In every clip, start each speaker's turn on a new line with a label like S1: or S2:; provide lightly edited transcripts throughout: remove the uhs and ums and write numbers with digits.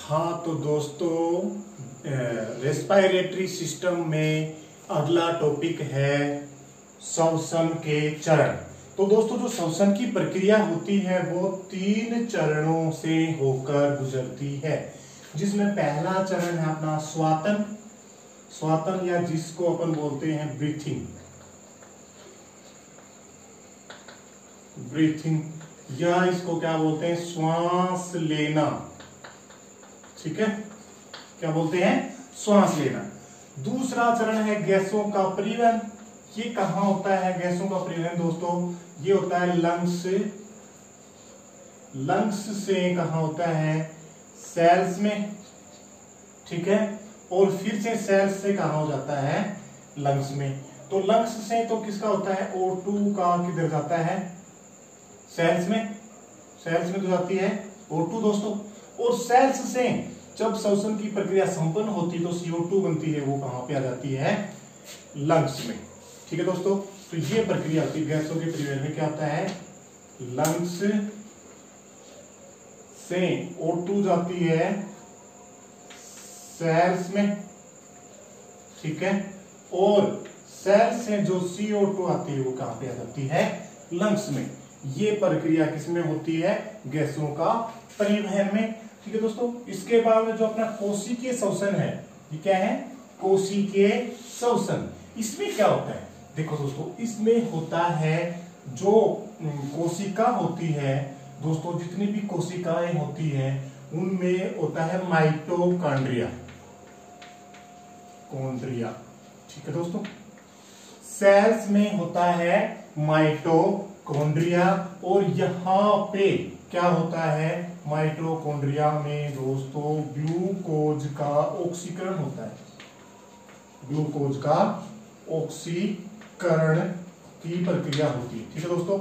S1: हाँ तो दोस्तों, रेस्पिरेटरी सिस्टम में अगला टॉपिक है श्वसन के चरण। तो दोस्तों, जो श्वसन की प्रक्रिया होती है वो 3 चरणों से होकर गुजरती है, जिसमें पहला चरण है अपना श्वातन या जिसको अपन बोलते हैं ब्रीथिंग या इसको क्या बोलते हैं, श्वास लेना। ठीक है, क्या बोलते हैं, श्वास लेना। दूसरा चरण है गैसों का परिवहन। ये कहाँ होता है गैसों का परिवहन दोस्तों? ये होता है लंग्स से कहाँ होता है, सेल्स में। ठीक है, और फिर से सेल्स से कहाँ हो जाता है, लंग्स में। तो लंग्स से तो किसका होता है, O2 का किधर जाता है, सेल्स में तो जाती है O2 दोस्तों। और सेल्स से जब श्वसन की प्रक्रिया संपन्न होती है तो CO2 बनती है, वो कहां पे आ जाती है, लंग्स में। ठीक है दोस्तों, तो ये प्रक्रिया होती है गैसों के परिवहन में। क्या होता है, लंग्स से O2 जाती है सेल्स में। ठीक है, और सेल्स से जो CO2 आती है वो कहां पे आ जाती है, लंग्स में। ये प्रक्रिया किसमें होती है, गैसों का परिवहन में। ठीक है दोस्तों, इसके बाद में जो अपना कोशिकीय श्वसन है, ये क्या है, कोशिकीय श्वसन। इसमें क्या होता है, देखो दोस्तों, इसमें होता है जो कोशिका होती है दोस्तों, जितनी भी कोशिकाएं होती है उनमें होता है माइटोकॉन्ड्रिया। ठीक है दोस्तों, सेल्स में होता है माइटोकॉन्ड्रिया। और यहाँ पे क्या होता है, माइटोकॉन्ड्रिया में दोस्तों ग्लूकोज का ऑक्सीकरण होता है। ग्लूकोज का ऑक्सीकरण की प्रक्रिया होती है। ठीक है दोस्तों,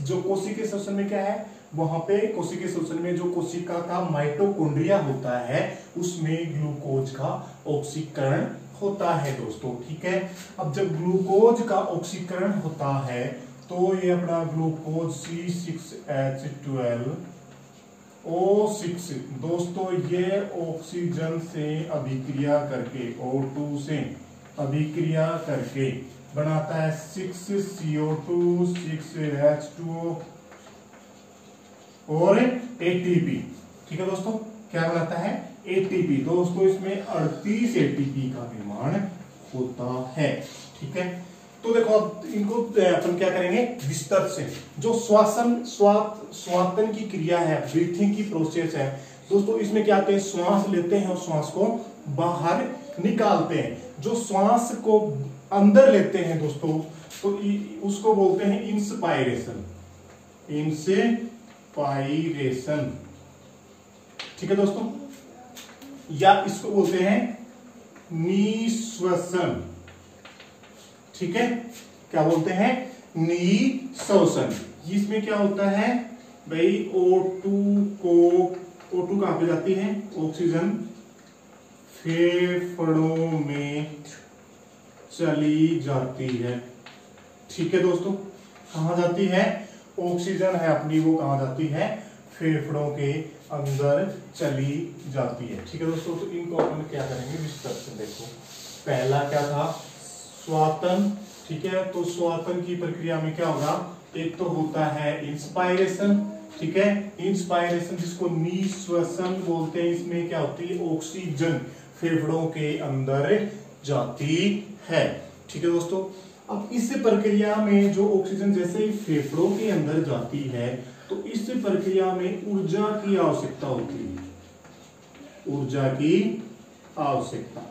S1: जो कोशिकीय श्वसन में क्या है, वहां पे कोशिकीय श्वसन में जो कोशिका का माइटोकॉन्ड्रिया होता है उसमें ग्लूकोज का ऑक्सीकरण होता है दोस्तों। ठीक है, अब जब ग्लूकोज का ऑक्सीकरण होता है तो ये अपना ग्लूकोज C6H12O6 दोस्तों, ये ऑक्सीजन से अभिक्रिया करके O2 से अभिक्रिया करके बनाता है 6CO2 6H2O और ATP। ठीक है दोस्तों, क्या बनाता है, ATP दोस्तों। इसमें 38 ATP का निर्माण होता है। ठीक है, तो देखो अब इनको अपन क्या करेंगे विस्तार से। जो श्वासन की क्रिया है, ब्रीथिंग की प्रोसेस है दोस्तों, इसमें क्या आते हैं, श्वास लेते हैं और श्वास को बाहर निकालते हैं। जो श्वास को अंदर लेते हैं दोस्तों तो उसको बोलते हैं इंस्पायरेशन। ठीक है दोस्तों, या इसको बोलते हैं निश्वसन। ठीक है, क्या बोलते हैं, निश्वसन। इसमें क्या होता है भाई, O2 कहां पे जाती है, ऑक्सीजन फेफड़ों में चली जाती है। ठीक है दोस्तों, कहां जाती है, ऑक्सीजन है अपनी, वो कहां जाती है, फेफड़ों के अंदर चली जाती है। ठीक है दोस्तों, तो इनको अपन क्या करेंगे विस्तार से देखो। पहला क्या था, श्वातन। ठीक है, तो श्वातन की प्रक्रिया में क्या होगा, एक तो होता है इंस्पायरेशन। ठीक है, इंस्पायरेशन जिसको निश्वसन बोलते हैं, इसमें क्या होती है, ऑक्सीजन फेफड़ों के अंदर जाती है। ठीक है दोस्तों, अब इस प्रक्रिया में जो ऑक्सीजन जैसे ही फेफड़ों के अंदर जाती है तो इस प्रक्रिया में ऊर्जा की आवश्यकता होती है, ऊर्जा की आवश्यकता।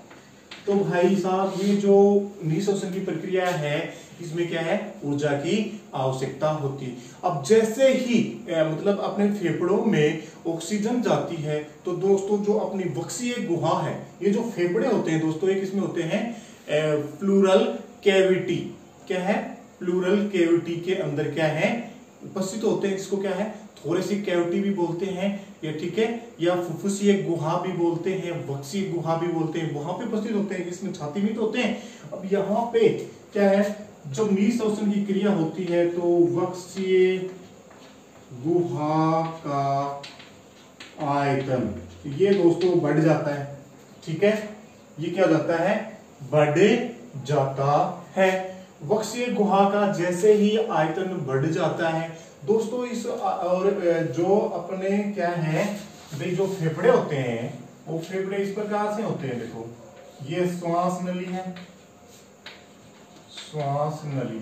S1: तो भाई साहब, ये जो निश्वसन की प्रक्रिया है इसमें क्या है, ऊर्जा की आवश्यकता होती है। अब जैसे ही मतलब अपने फेफड़ों में ऑक्सीजन जाती है तो दोस्तों जो अपनी वक्षीय गुहा है, ये जो फेफड़े होते हैं दोस्तों, एक इसमें होते हैं प्लूरल कैविटी। क्या है, प्लूरल कैविटी के अंदर क्या है, उपस्थित होते हैं। इसको क्या है, थोरेसिक कैविटी भी बोलते हैं ये। ठीक है, या फुफ्फुसीय गुहा भी बोलते हैं, वक्षीय गुहा भी बोलते हैं, वहां पे उपस्थित होते हैं, इसमें छाती में तो होते हैं। अब यहाँ पे क्या है, जब निश्वसन की क्रिया होती है तो वक्षीय गुहा का आयतन, ये दोस्तों बढ़ जाता है। ठीक है, ये क्या हो जाता है, बढ़ जाता है। वक्सीय गुहा का जैसे ही आयतन बढ़ जाता है दोस्तों, इस और जो अपने क्या है भाई, जो फेफड़े होते हैं वो फेफड़े इस प्रकार से होते हैं। देखो ये श्वास नली है, श्वास नली,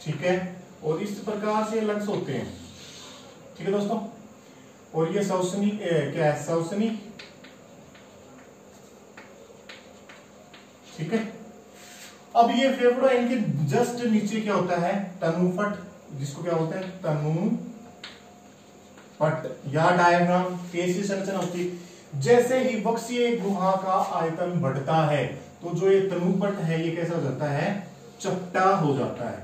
S1: ठीक है, और इस प्रकार से लंग्स होते हैं। ठीक है दोस्तों, और ये श्वसनी क्या है, श्वसनी, ठीक है। अब ये फेफड़ा, इनके जस्ट नीचे क्या होता है, तनुफट, जिसको क्या बोलते हैं, तनुपट या डायफ्राम, कैसी संरचना होती है। जैसे ही वक्सीय गुहा का आयतन बढ़ता है तो जो ये तनुपट है ये कैसा हो जाता है, चपटा हो जाता है।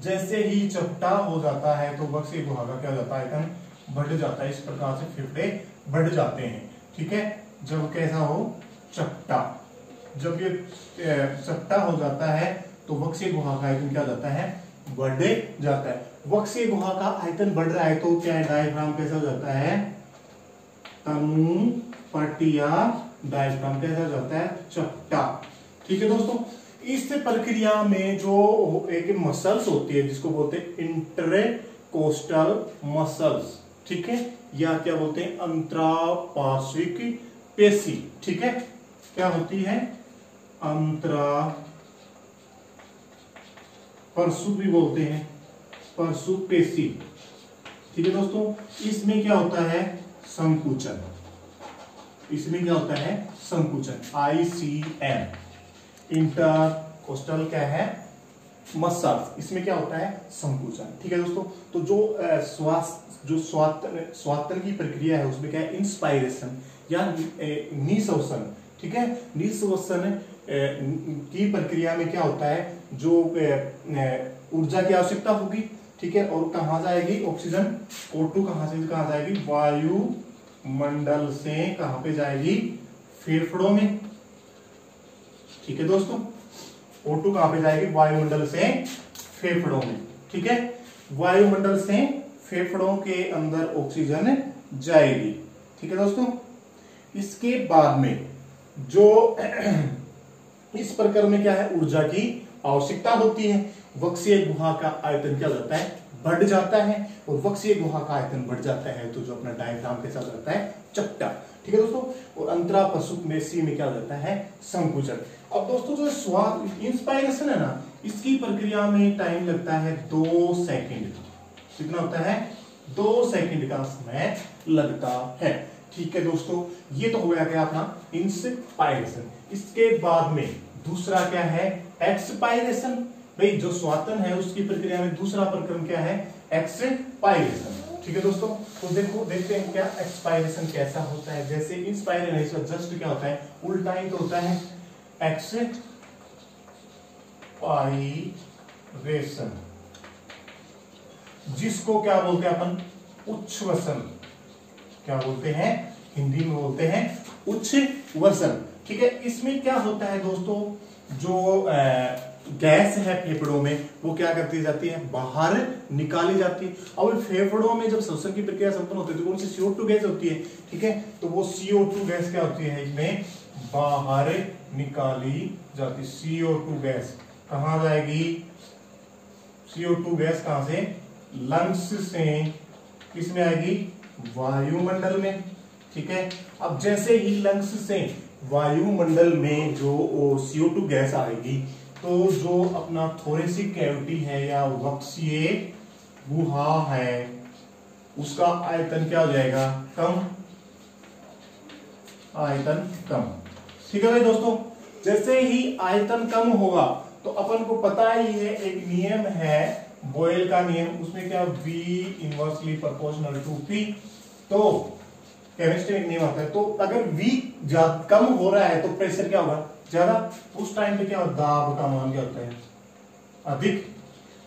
S1: जैसे ही चपटा हो जाता है तो वक्सीय गुहा का क्या हो जाता है, आयतन बढ़ जाता है। इस प्रकार से फेफड़े बढ़ जाते हैं। ठीक है, जब कैसा हो, चपटा, जब ये चपटा हो जाता है तो वक्सीय गुहा का आयतन क्या हो जाता है, बढ़ जाता है। वक्सीय गुहा का आयतन बढ़ रहा है तो क्या है, डायफ्राम कैसा हो जाता है, तनुपट या डायफ्राम कैसा हो जाता है, चपटा। ठीक है दोस्तों, इस प्रक्रिया में जो एक मसल्स होती है जिसको बोलते हैं इंटरकोस्टल मसल्स, ठीक है, या क्या बोलते हैं, अंतरापार्श्विक पेशी। ठीक है, क्या होती है, अंतरा परशु भी बोलते हैं, परशु पेशी। ठीक है दोस्तों, इसमें क्या होता है, संकुचन, इसमें क्या होता है, संकुचन, ICM, इंटरकोस्टल क्या है, मसल, इसमें क्या होता है, संकुचन। ठीक है दोस्तों, तो जो स्वातन की प्रक्रिया है उसमें क्या है, इंस्पायरेशन या निश्वसन। ठीक है, निश्वसन की प्रक्रिया में क्या होता है, जो ऊर्जा की आवश्यकता होगी, ठीक है, और कहां जाएगी, ऑक्सीजन O2 कहां से कहां जाएगी, वायुमंडल से कहां पे जाएगी, फेफड़ों में। ठीक है दोस्तों, O2 कहां पे जाएगी, वायुमंडल से फेफड़ों में। ठीक है, वायुमंडल से फेफड़ों के अंदर ऑक्सीजन जाएगी। ठीक है दोस्तों, इसके बाद में जो इस प्रकार में क्या है, ऊर्जा की आवश्यकता होती है। वक्सीय गुहा का आयतन क्या जाता है, बढ़ जाता है, और वक्सीय गुहा का आयतन बढ़ जाता है तो जो अपना डायफ्राम कैसा हो जाता है, चपटा। ठीक है दोस्तों, और अंतरापशु पेशी में क्या हो जाता है, संकुचन। अब दोस्तों जो श्वास इंस्पायरेशन है ना, इसकी प्रक्रिया में टाइम लगता है 2 सेकंड। कितना होता है, 2 सेकंड का समय लगता है। ठीक है दोस्तों, ये तो हो गया अपना इंस्पायरेशन। इसके बाद में दूसरा क्या है, एक्सपायरेशन। भाई जो स्वातन है उसकी प्रक्रिया में दूसरा प्रक्रम क्या है, एक्सपायरेशन। ठीक है दोस्तों, तो देखते हैं क्या एक्सपायरेशन कैसा होता है। जैसे इंस्पायरेशन जस्ट क्या होता है, उल्टा ही तो होता है, एक्सपायरेशन, जिसको क्या बोलते हैं अपन, उच्छ्वसन। क्या बोलते हैं, हिंदी में बोलते हैं उच्छ्वसन। ठीक है, इसमें क्या होता है दोस्तों, जो गैस है फेफड़ों में वो क्या करती जाती है, बाहर निकाली जाती है। अब फेफड़ों में जब श्वसन की प्रक्रिया संपन्न होती है तो कौन सी CO2 गैस होती है। ठीक है, तो वो CO2 गैस क्या होती है, इसमें बाहर निकाली जाती। CO2 गैस कहां जाएगी, CO2 गैस कहां से, लंग्स से किसमें आएगी, वायुमंडल में। ठीक है, अब जैसे ही लंग्स से वायुमंडल में जो CO2 गैस आएगी तो जो अपना थोरेसिक कैविटी है या वक्सीय गुहा है उसका आयतन क्या हो जाएगा, कम, आयतन कम। ठीक है भाई दोस्तों, जैसे ही आयतन कम होगा तो अपन को पता ही है, एक नियम है बॉयल का नियम, उसमें क्या, V inversely proportional to P। तो केमिस्ट्री में नियम आता है, तो अगर V कम हो रहा है तो प्रेशर क्या होगा, ज्यादा। उस टाइम पे क्या होता है, दाब का मान क्या होता है, अधिक।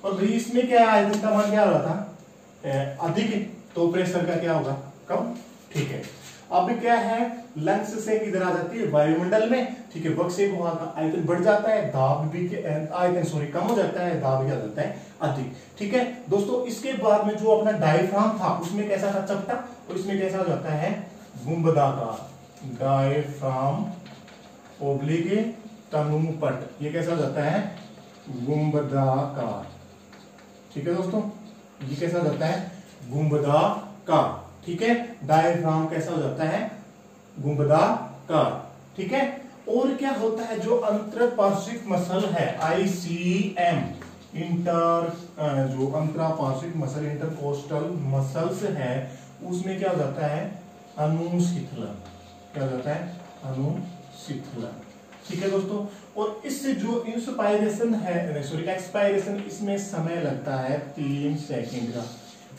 S1: और इसमें क्या है, आयतन का मान क्या हो रहा था, अधिक, तो प्रेशर का क्या होगा, कम। ठीक है, अब क्या है, लंग्स से किधर आ जाती है, वायुमंडल में। ठीक है, वक्सीय गुहा का आयतन बढ़ जाता है, दाब भी आयतन कम हो जाता है, दाब क्या जाता है, अधिक। ठीक है दोस्तों, इसके बाद में जो अपना डायफ्राम था उसमें कैसा था, चपटा, और इसमें कैसा हो जाता है, गुंबदाकार, डायफ्राम ओब्लिक तनुपट, ये कैसा हो जाता है? गुंबदाकार। ठीक है दोस्तों, ये कैसा हो जाता है? गुंबदाकार। ठीक है, डायफ्राम कैसा हो जाता है? गुंबदाकार। ठीक है, और क्या होता है? जो अंतरपार्श्विक मसल है ICM, जो अंतरपार्श्विक मसल, इंटरकोस्टल मसल्स है, उसमें क्या हो जाता है? अनुशीतलन। क्या हो जाता है? अनुशीतलन। ठीक है दोस्तों, और इससे जो इंस्पायरेशन है, सॉरी एक्सपायरेशन, इसमें समय लगता है 3 सेकंड का।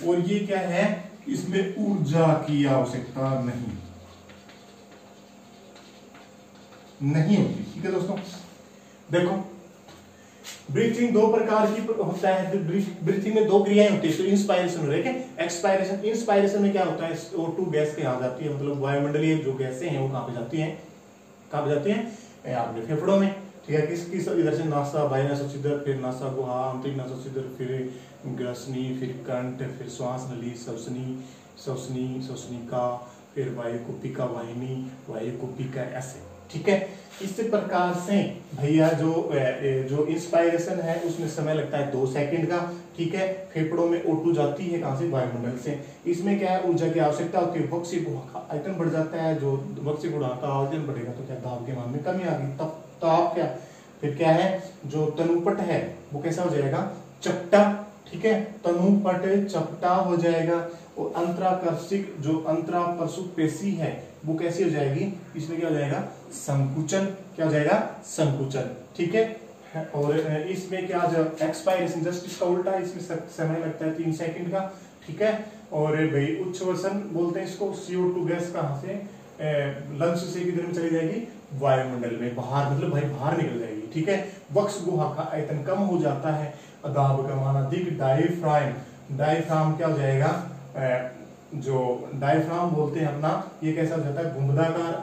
S1: और ये क्या है? इसमें ऊर्जा की आवश्यकता नहीं होती। ठीक है दोस्तों, देखो ब्रीथिंग दो प्रकार की होता है। ब्रीथिंग में 2 क्रियाएं होती है, तो इंस्पायरेशन और एक्सपायरेशन। इंस्पायरेशन में क्या होता है? O2 गैस के यहाँ जाती है, मतलब वायुमंडलीय जो गैसें हैं वो कहाँ पे जाती हैं? कहाँ पे जाती हैं? आपने फेफड़ों में। ठीक है, किस इधर से नासा, बाह्यनासा छिद्र, फिर नासा गुहा, आंतरिक नासा छिद्र, फिर ग्रसनी, फिर कंठ, फिर श्वास नली, श्वसनिका, फिर वायुकुपिका वाहिनी, वायुकुपिका, ऐसे। ठीक है, इस प्रकार से भैया जो इंस्पायरेशन है उसमें समय लगता है 2 सेकंड का। ठीक है, फेफड़ों में O2 जाती है कहां से? वायुमंडल से। इसमें क्या है? ऊर्जा की आवश्यकता होती है। वक्ष गुहा का आयतन बढ़ जाता है, जो वक्ष गुहा का आयतन बढ़ेगा तो क्या दाब के मान में कमी आ गई, तब ताप क्या, फिर क्या है? जो तनुपट है वो कैसा हो जाएगा? चपटा। ठीक है, तनुपट चपटा हो जाएगा। और अंतराकर्षिक जो अंतरापरशु पेशी है वो कैसी हो जाएगी? इसमें क्या हो जाएगा? संकुचन। क्या हो जाएगा? संकुचन। ठीक है, और इसमें क्या एक्सपायरेशन जस्ट इसका उल्टा, इसमें समय लगता है 3 सेकंड का। ठीक है, और भाई उच्छ्वसन बोलते हैं इसको। CO2 गैस कहां से? लंग्स से किधर में चली जाएगी? वायुमंडल में बाहर, मतलब भाई बाहर निकल जाएगी। ठीक है, वक्ष गुहा का आयतन कम हो जाता है, दाब का मान अधिक। डायफ्राम क्या हो जाएगा? जो डायफ्राम बोलते हैं अपना, ये कैसा हो जाता है? गुंबदाकार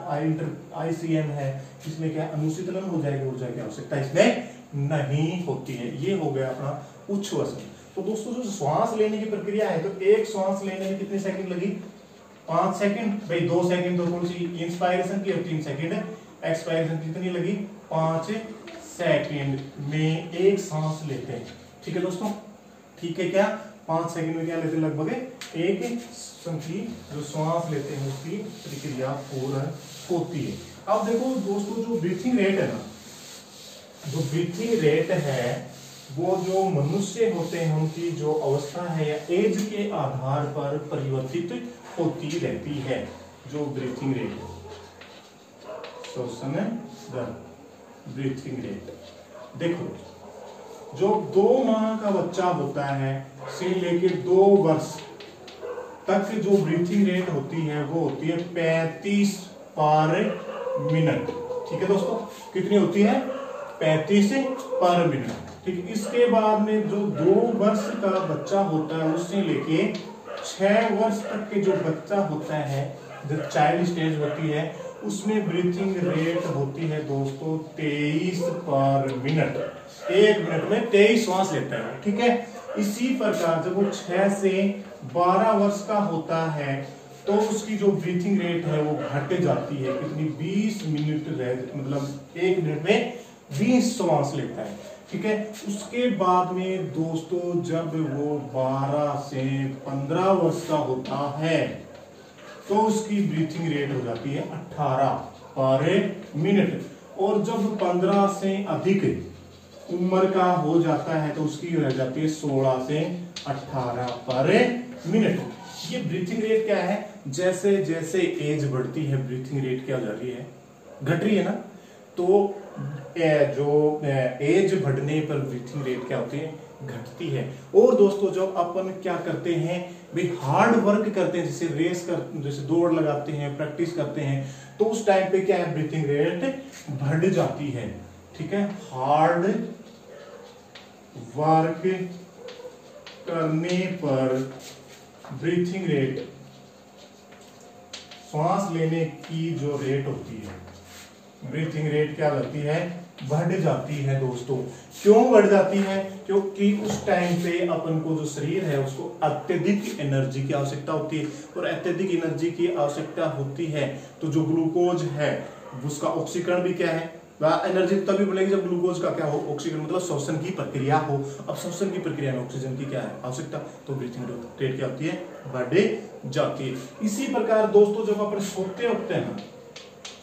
S1: ICM है, इसमें क्या अनुशीतलन हो जाएगी, ऊर्जा की आवश्यकता इसमें नहीं होती है। ये हो गया अपना उच्छ्वसन। तो दोस्तों जो श्वास लेने की प्रक्रिया है, तो एक श्वास लेने में कितने सेकंड लगी? 5 सेकंड। भाई 2 सेकंड तो कौन सी इंस्पायरेशन की और 3 सेकंड एक्सपायरेशन कितनी लगी? 5 सेकंड में एक सांस लेते हैं। ठीक है दोस्तों, ठीक है, क्या 5 सेकंड में क्या लेते हैं? लगभग एक संख्या जो श्वास लेते हैं उसकी प्रक्रिया पूर्ण होती है। अब देखो दोस्तों, जो ब्रीथिंग रेट है ना, जो ब्रीथिंग रेट है वो जो मनुष्य होते हैं उनकी जो अवस्था है या एज के आधार पर परिवर्तित होती रहती है। जो ब्रीथिंग रेट है, श्वसन दर, ब्रीथिंग रेट, देखो जो 2 माह का बच्चा होता है से लेकर 2 वर्ष तक जो ब्रीथिंग रेट होती है वो होती है 35 पर मिनट। ठीक है दोस्तों, कितनी होती है? 35 पर मिनट। ठीक है, इसके बाद में जो 2 वर्ष का बच्चा होता है उससे लेके 6 वर्ष तक के जो बच्चा होता है, जो चाइल्ड स्टेज होती है, उसमें ब्रीथिंग रेट होती है दोस्तों 23 पर मिनट। 1 मिनट में 23 श्वास लेता है। ठीक है, इसी प्रकार जब वो 6 से 12 वर्ष का होता है तो उसकी जो ब्रीथिंग रेट है वो घट जाती है। कितनी? 20 मिनट मतलब 1 मिनट में 20 श्वास लेता है। ठीक है, उसके बाद में दोस्तों जब वो 12 से 15 वर्ष का होता है तो उसकी ब्रीथिंग रेट हो जाती है 18 पर मिनट। और जब 15 से अधिक उम्र का हो जाता है तो उसकी रह जाती है 16 से 18 पर मिनट। ये ब्रीथिंग रेट क्या है? जैसे जैसे एज बढ़ती है ब्रीथिंग रेट क्या हो जा रही है? घट रही है ना। तो जो एज बढ़ने पर ब्रीथिंग रेट क्या होती है? घटती है। और दोस्तों जब अपन क्या करते हैं भाई, हार्ड वर्क करते हैं, जैसे दौड़ लगाते हैं, प्रैक्टिस करते हैं, तो उस टाइम पे क्या है? ब्रीथिंग रेट बढ़ जाती है। ठीक है, हार्ड वर्क करने पर ब्रीथिंग रेट, श्वास लेने की जो रेट होती है, ब्रीथिंग रेट क्या होती है? बढ़ जाती है दोस्तों। क्यों बढ़ जाती है? क्योंकि उस टाइम पे अपन को जो शरीर है उसको अत्यधिक एनर्जी की आवश्यकता होती है, और अत्यधिक एनर्जी की आवश्यकता होती है तो जो ग्लूकोज है उसका ऑक्सीकरण भी क्या है, एनर्जी तभी बढ़ेगी जब ग्लूकोज का क्या हो, ऑक्सीकरण मतलब श्वसन की प्रक्रिया हो। अब श्वसन की प्रक्रिया में ऑक्सीजन की क्या है आवश्यकता, तो ब्रीथिंग रेट क्या होती है, बढ़ जाती है। इसी प्रकार दोस्तों जब अपन सोते वक्त है ना,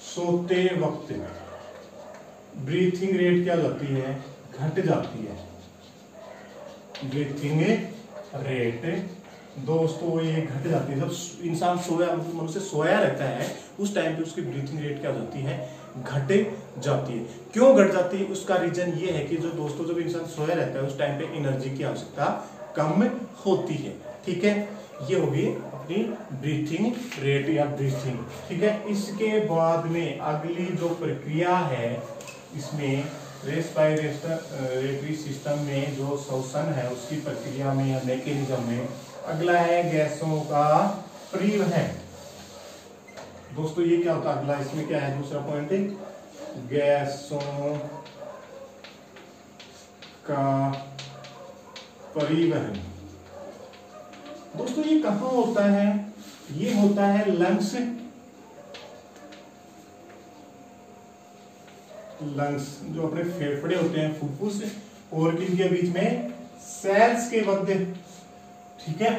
S1: सोते वक्त ब्रीथिंग रेट क्या जाती है, घट जाती है। ब्रीथिंग रेट दोस्तों ये घट जाती है। जब इंसान सोया, मनुष्य सोया रहता है उस टाइम पे उसकी ब्रीथिंग रेट क्या जाती है, घट जाती है। क्यों घट जाती है? उसका रीजन ये है कि जो दोस्तों जब इंसान सोया रहता है उस टाइम पे एनर्जी की आवश्यकता कम होती है। ठीक है, ये होगी अपनी ब्रीथिंग रेट या ब्रीथिंग। ठीक है, इसके बाद में अगली जो प्रक्रिया है इसमें रेस्पिरेटरी सिस्टम में जो श्वसन है उसकी प्रक्रिया में या मैकेनिज्म में अगला है गैसों का परिवहन। दोस्तों ये क्या होता है अगला, इसमें क्या है दूसरा पॉइंट, गैसों का परिवहन। दोस्तों ये कहां होता है, ये होता है लंग्स, लंग्स जो अपने फेफड़े होते हैं, फुफ्फुस और किनके बीच में, सेल्स के मध्य। ठीक है,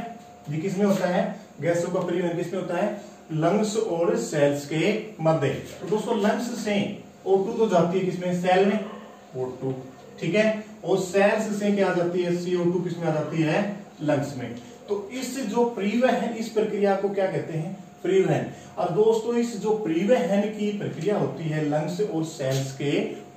S1: ये किसमें होता है, गैसों का परिवहन किसमें होता है, लंग्स और सेल्स के मध्य। तो दोस्तों लंग्स से O2 तो जाती है किसमें, सेल में, O2। ठीक है, और सेल्स से क्या जाती है, CO2 किसमें आ जाती है, लंग्स में। तो इस जो परिवहन, इस प्रक्रिया को क्या कहते हैं, परिवहन। और दोस्तों इस जो परिवहन की प्रक्रिया होती है लंग्स और सेल्स के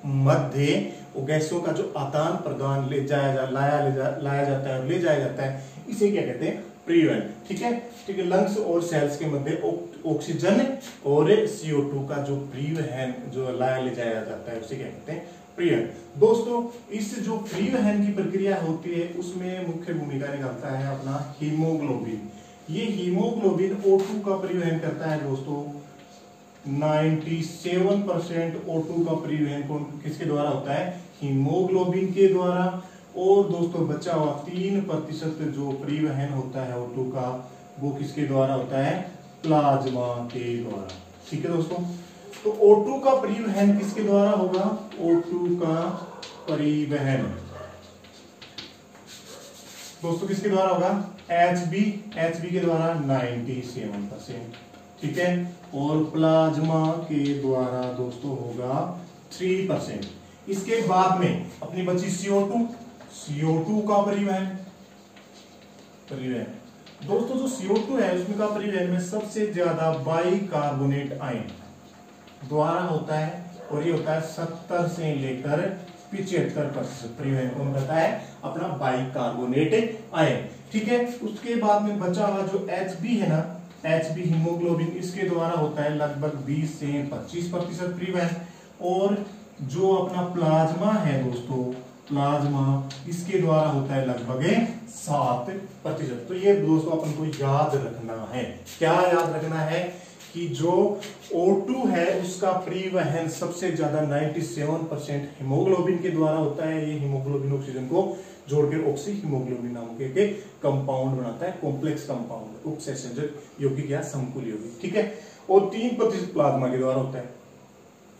S1: मध्य, वो गैसों का जो आदान प्रदान लाया जाता है, ले जाया जाता है, इसे क्या कहते हैं, परिवहन। ठीक है, ठीक है, लंग्स और सेल्स के मध्य ऑक्सीजन और CO2 का जो परिवहन जो ले जाया जाता है उसे क्या कहते हैं, परिवहन। दोस्तों इस जो परिवहन की प्रक्रिया होती है उसमें मुख्य भूमिका निभाता है अपना हीमोग्लोबिन। ये हीमोग्लोबिन O2 का परिवहन करता है दोस्तों। 97% O2 का परिवहन किसके द्वारा होता है, हीमोग्लोबिन के द्वारा। और दोस्तों बचा हुआ 3% जो परिवहन होता है O2 का, वो किसके द्वारा होता है, प्लाज्मा के द्वारा। ठीक है दोस्तों, तो O2 का परिवहन किसके द्वारा होगा, O2 का परिवहन दोस्तों किसके द्वारा होगा, HB के द्वारा 97%। ठीक है, और प्लाज्मा के द्वारा दोस्तों होगा 3%। इसके बाद में अपनी बची CO2 का परिवहन दोस्तों जो CO2 है उसमें का परिवहन में सबसे ज्यादा बाइकार्बोनेट आयन द्वारा होता है, और ये होता है 70 से लेकर 75% परिवहन कौन करता है, अपना बाइकार्बोनेट आयन। ठीक है, उसके बाद में बचा हुआ जो HB है ना, HB हीमोग्लोबिन, इसके द्वारा होता है लगभग 20 से 25% परिवहन। और जो अपना प्लाज्मा है दोस्तों, प्लाज्मा इसके द्वारा होता है लगभग 7%। तो ये दोस्तों अपन को याद रखना है, क्या याद रखना है कि जो O2 है उसका परिवहन सबसे ज्यादा 97% हीमोग्लोबिन के द्वारा होता है। ये हीमोग्लोबिन ऑक्सीजन को जोड़कर ऑक्सी हीमोग्लोबिन नामक एक कंपाउंड बनाता है, कॉम्प्लेक्स कंपाउंड, उपसंयोजक यौगिक या समकुल यौगिक। ठीक है, और 3% प्लाज्मा के द्वारा होता है।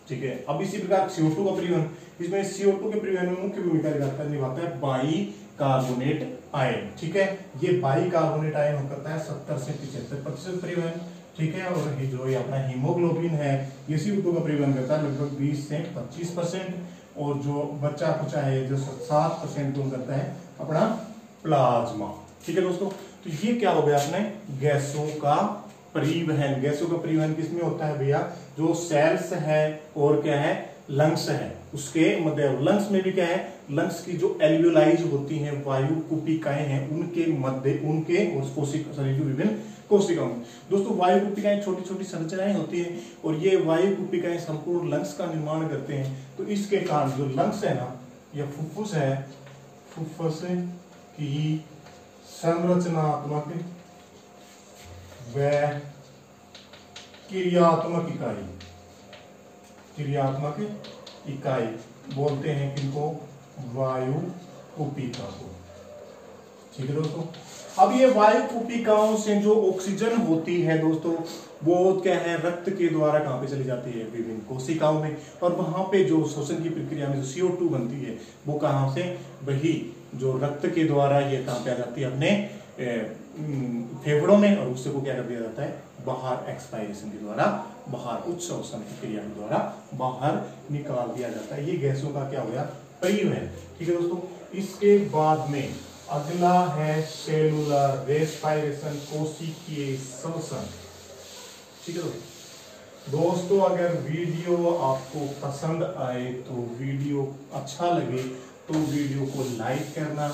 S1: ठीक है, अब इसी प्रकार CO2 का परिवहन, इसमें CO2 के परिवहन में मुख्य भूमिका निभाता है बाइकार्बोनेट आयन। ठीक है, ये बाइकार्बोनेट आयन करता है 70 से 75% परिवहन। ठीक है, और जो ये अपना हीमोग्लोबिन है ये CO2 का परिवहन करता है लगभग 20 से 25%। और जो बच्चा कुचा है जो 7% कौन करता है, अपना प्लाज्मा। ठीक है दोस्तों, तो ये क्या हो गया अपने गैसों का परिवहन। गैसों का परिवहन किसमें होता है भैया, जो सेल्स है और क्या है, लंग्स है उसके मध्य। लंग्स में भी क्या है, लंग्स की जो एल्वियोलाइज होती हैं वायु कुपिकाएं हैं उनके मध्य, उनके शरीर की विभिन्न कोशिकाओं। दोस्तों वायु कुपिकाएं छोटी छोटी संरचनाएं होती हैं और ये वायु कुपिकाएं संपूर्ण लंग्स का निर्माण करते हैं। तो इसके कारण जो लंग्स है ना, या फुफ्फुस है, फुफ्फुस की संरचनात्मक व क्रियात्मक इकाई बोलते हैं किनको, वायु कूपिका को। ठीक है दोस्तों। अब ये वायु कूपिकाओं से जो ऑक्सीजन होती है दोस्तों, वो क्या है, रक्त के द्वारा कहाँ पे चली जाती है, विभिन्न कोशिकाओं में, और वहां पे जो शोषण की प्रक्रिया में जो CO2 बनती है वो कहाँ से, वही जो रक्त के द्वारा ये कहाँ पे आ जाती है, अपने फेफड़ों में, और उससे को क्या कर दिया जाता है, बाहर एक्सपायरेशन के द्वारा, बाहर उच्च शोषण की क्रिया के द्वारा बाहर निकाल दिया जाता है। ये गैसों का क्या हो गया, परिवहन। ठीक है दोस्तों। इसके बाद में अगला है सेलुलर रेस्पायरेशन, कोशिकीय श्वसन। ठीक है दोस्तों, अगर वीडियो आपको पसंद आए तो वीडियो अच्छा लगे तो वीडियो को लाइक करना,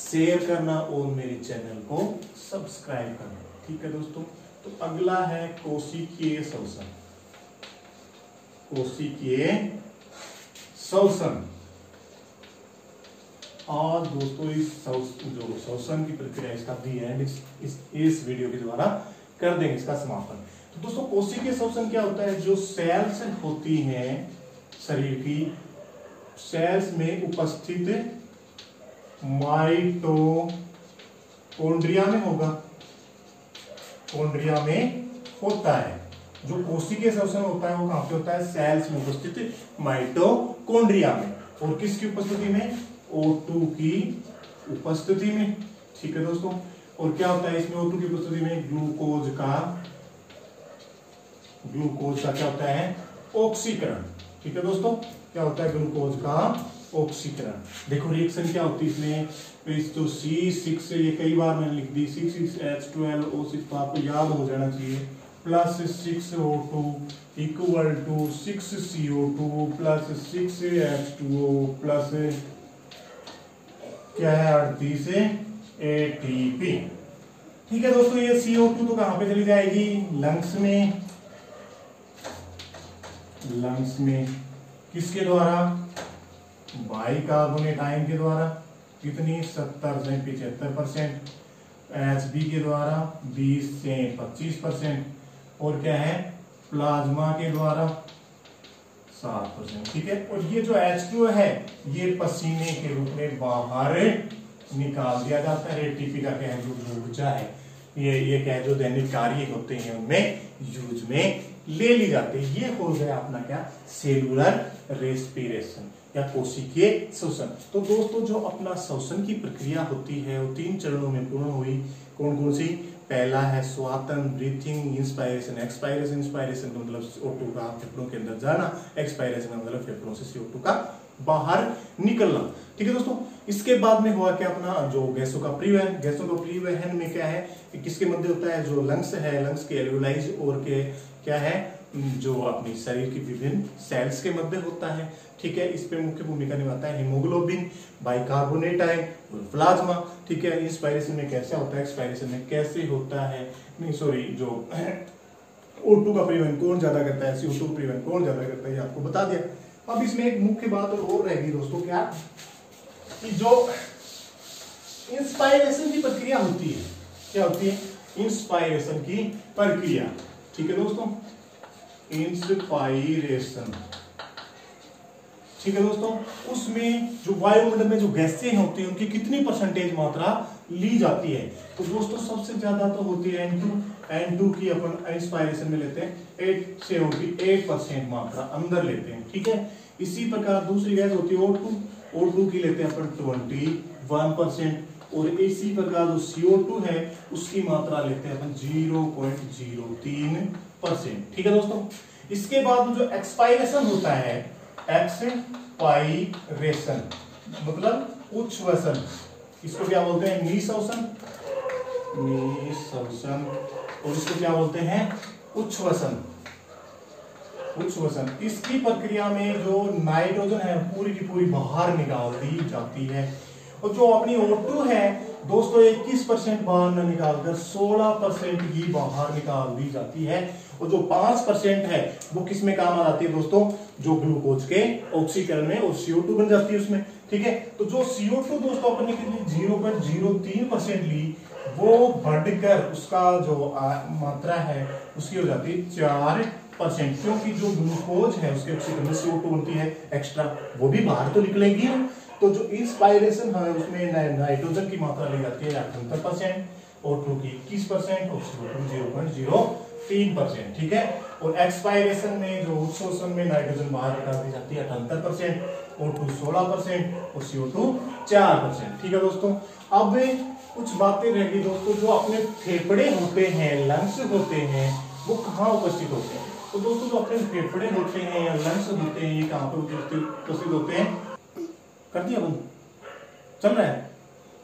S1: शेयर करना और मेरे चैनल को सब्सक्राइब करना। ठीक है दोस्तों। तो अगला है कोशिकीय श्वसन। कोशिकीय श्वसन। आज दोस्तों इस जो श्वसन की प्रक्रिया इसका दी है इस वीडियो के द्वारा कर देंगे इसका समापन। तो दोस्तों कोशिकीय श्वसन क्या होता है, जो सेल्स होती हैं शरीर की, सेल्स में उपस्थित माइटोकॉन्ड्रिया में होगा, कॉन्ड्रिया में होता है। जो कोशिकीय श्वसन होता है वो कहां पे होता है, सेल्स में उपस्थित माइटोकॉन्ड्रिया में, और किसकी उपस्थिति में, O2 की उपस्थिति में। ठीक है दोस्तों। और क्या होता है इसमें, O2 की उपस्थिति में ग्लूकोज का क्या होता है, ऑक्सीकरण। ठीक है दोस्तों। क्या होता है, ग्लूकोज का ऑक्सीकरण। देखो रिएक्शन क्या होती है इसमें, इस जो C6, ये कई बार मैंने लिख दी, 6H12O6 तो आपको याद हो जाना चाहिए, plus 6O2 equal to 6CO2 plus 6H2O plus क्या है 38 ATP। ठीक है दोस्तों। ये CO2 तो कहां पे चली जाएगी, लंग्स में। लंग्स में किसके द्वारा, बाइकार्बोनेट आयन के द्वारा, कितनी 70 से 75%, HB के द्वारा 20 से 25%, और क्या है प्लाज्मा के द्वारा 7%। ठीक है। और ये जो H2O है ये पसीने के रूप में बाहर निकाल दिया जाता है। ATP का क्या है, जो ऊर्जा है, ये क्या है, जो दैनिक कार्य होते हैं उनमें यूज में ले ली जाती है। ये हो गया अपना क्या, सेलुलर रेस्पिरेशन या कोशिकीय श्वसन। तो दोस्तों जो अपना श्वसन की प्रक्रिया होती है वो 3 चरणों में पूर्ण हुई। कौन कौन सी, पहला है स्वातन, ब्रीथिंग, इंस्पायरेशन, एक्सपायरेशन। इंस्पायरेशन का मतलब O2 का फेफड़ों के अंदर जाना, एक्सपायरेशन का मतलब फेफड़ों से CO2 का बाहर निकलना। ठीक है दोस्तों। इसके बाद में हुआ क्या, अपना जो गैसों का परिवहन। गैसों का परिवहन में क्या है, किसके मध्य होता है, जो लंग्स है, लंग्स के एल्वियोलाइज और के क्या है, जो अपनी शरीर की विभिन्न सेल्स के मध्य होता है। ठीक है। इस पे मुख्य भूमिका निभाता है हीमोग्लोबिन, बाइकार्बोनेट आयन और प्लाज्मा। ठीक है। इंस्पायरेशन में कैसे होता है, एक्सपायरेशन में कैसे होता है, नहीं सॉरी, जो O2 का परिवहन कौन ज्यादा करता है, CO2 का परिवहन कौन ज्यादा करता है, ये आपको बता दिया। अब इसमें एक मुख्य बात और रहेगी दोस्तों, क्या कि जो इंस्पायरेशन की प्रक्रिया होती है, क्या होती है, इंस्पायरेशन की प्रक्रिया। ठीक है दोस्तों। इंस्पायरेशन, ठीक है दोस्तों, उसमें जो वायुमंडल में जो गैसें होती हैं उनकी कितनी परसेंटेज मात्रा ली जाती है। तो दोस्तों सबसे ज्यादा तो होती है N2 की अपन इंस्पायरेशन में लेते हैं 8 से होती 8% मात्रा अंदर लेते हैं। ठीक है। इसी प्रकार दूसरी गैस होती है O2 की लेते हैं अपन 21%, और इसी प्रकार जो CO2 है उसकी मात्रा लेते हैं अपन 0.03%। ठीक है दोस्तों। इसके बाद जो एक्सपायरेशन होता है, एक्सपायरेशन मतलब उच्छ्वसन, इसको क्या बोलते हैं, निःश्वसन, और इसको क्या बोलते हैं, उच्छ्वसन। इसकी प्रक्रिया में जो नाइट्रोजन है पूरी की पूरी बाहर निकाल दी जाती है, और जो अपनी O2 है दोस्तों 21% बाहर न निकालकर 16% ही बाहर निकाल दी जाती है, और जो 5% है वो किस में काम आ जाती है दोस्तों, जो ग्लूकोज के ऑक्सीकरण में, और CO2 बन जाती है उसमें। ठीक है। तो जो CO2 दोस्तों अपने कितनी 0.03% ली, वो बढ़कर उसका जो मात्रा है उसकी हो जाती है 4 50%, क्योंकि जो ग्लूकोज है उसके ऑक्सीजन में CO2 होती है एक्स्ट्रा, वो भी बाहर तो निकलेगी ना। तो जो इंस्पायरेशन है उसमें नाइट्रोजन की मात्रा ली जाती है 78%, O2 की 21% और CO2 0.03%, ठीक है। और एक्सपायरेशन में जो उत्सर्जन में नाइट्रोजन बाहर निकाल दी जाती है 78%, O2 16% और CO2 4%, ठीक है दोस्तों। अब कुछ बातें रहेगी दोस्तों, जो अपने फेफड़े होते हैं, लंग्स होते हैं, वो कहाँ उपस्थित होते हैं। तो दोस्तों जो अपने फेफड़े होते हैं या लंग्स होते हैं, ये कहाँ पे उपस्थित होते हैं। कर दिया बंद, चल रहा है,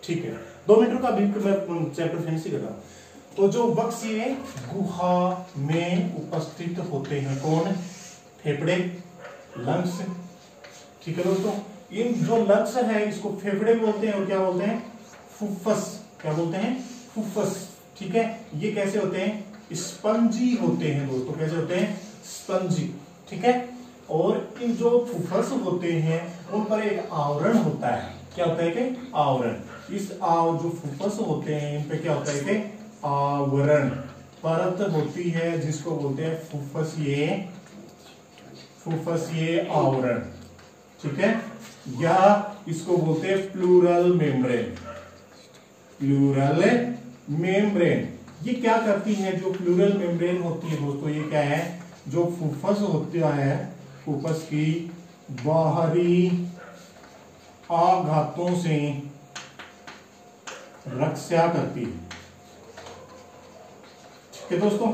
S1: ठीक है। 2 मिनट का अभी मैं चैप्टर फिनिश ही कर रहा हूं। तो जो वक्सीय गुहा में उपस्थित होते हैं कौन, फेफड़े, लंग्स, ठीक है दोस्तों। इन जो लंग्स है इसको फेफड़े बोलते हैं और क्या बोलते हैं, फुफ्फस, क्या बोलते हैं, फुफ्फस, ठीक है। ये कैसे होते हैं, स्पंजी होते हैं दोस्तों, कैसे होते हैं, स्पंजी, ठीक है। और इन जो फुफ्फस होते हैं उन पर एक आवरण होता है, क्या होता है कि आवरण। इस जो फुफ्फस होते हैं इन पे क्या होता है कि आवरण, परत होती है जिसको बोलते हैं फुफ्फसीय आवरण, ठीक है। या इसको बोलते हैं प्लूरल मेम्ब्रेन, प्लूरल मेम्ब्रेन। ये क्या करती है, जो प्लूरल मेम्ब्रेन होती है दोस्तों, ये क्या है, जो फुफ्फस होता है, फुफ्फस की बाहरी आघातों से रक्षा करती है, ठीक है दोस्तों।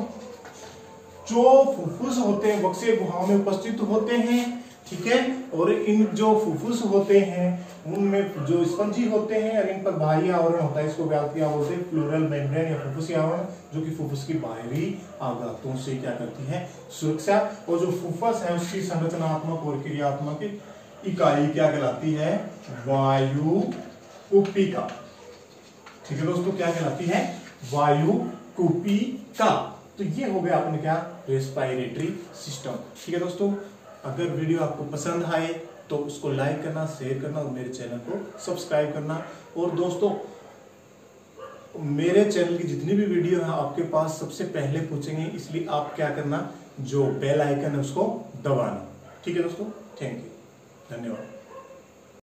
S1: जो फुफ्फुस होते हैं वक्सीय गुहा में उपस्थित होते हैं, ठीक है। और इन जो फुफ्फुस होते हैं उनमें जो स्पंजी होते हैं और इन पर बाहरी आवरण होता है, इसको क्या बोलते हैं, प्लूरल मेम्ब्रेन या फुफ्फुसी आवरण, जो कि फुफ्फुस की बाहरी आघातों से क्या करती है, सुरक्षा। और जो फुफ्फुस है उसकी संरचनात्मक और क्रियात्मक इकाई क्या कहलाती है, वायु कुपिका, ठीक है दोस्तों। क्या कहलाती है, वायु कुपिका। तो ये हो गया अपने क्या, रेस्पिरेटरी सिस्टम, ठीक है दोस्तों। अगर वीडियो आपको पसंद आए तो उसको लाइक करना, शेयर करना और मेरे चैनल को सब्सक्राइब करना। और दोस्तों मेरे चैनल की जितनी भी वीडियो है आपके पास सबसे पहले पूछेंगे, इसलिए आप क्या करना, जो बेल आइकन है उसको दबाना, ठीक है दोस्तों। थैंक यू, धन्यवाद।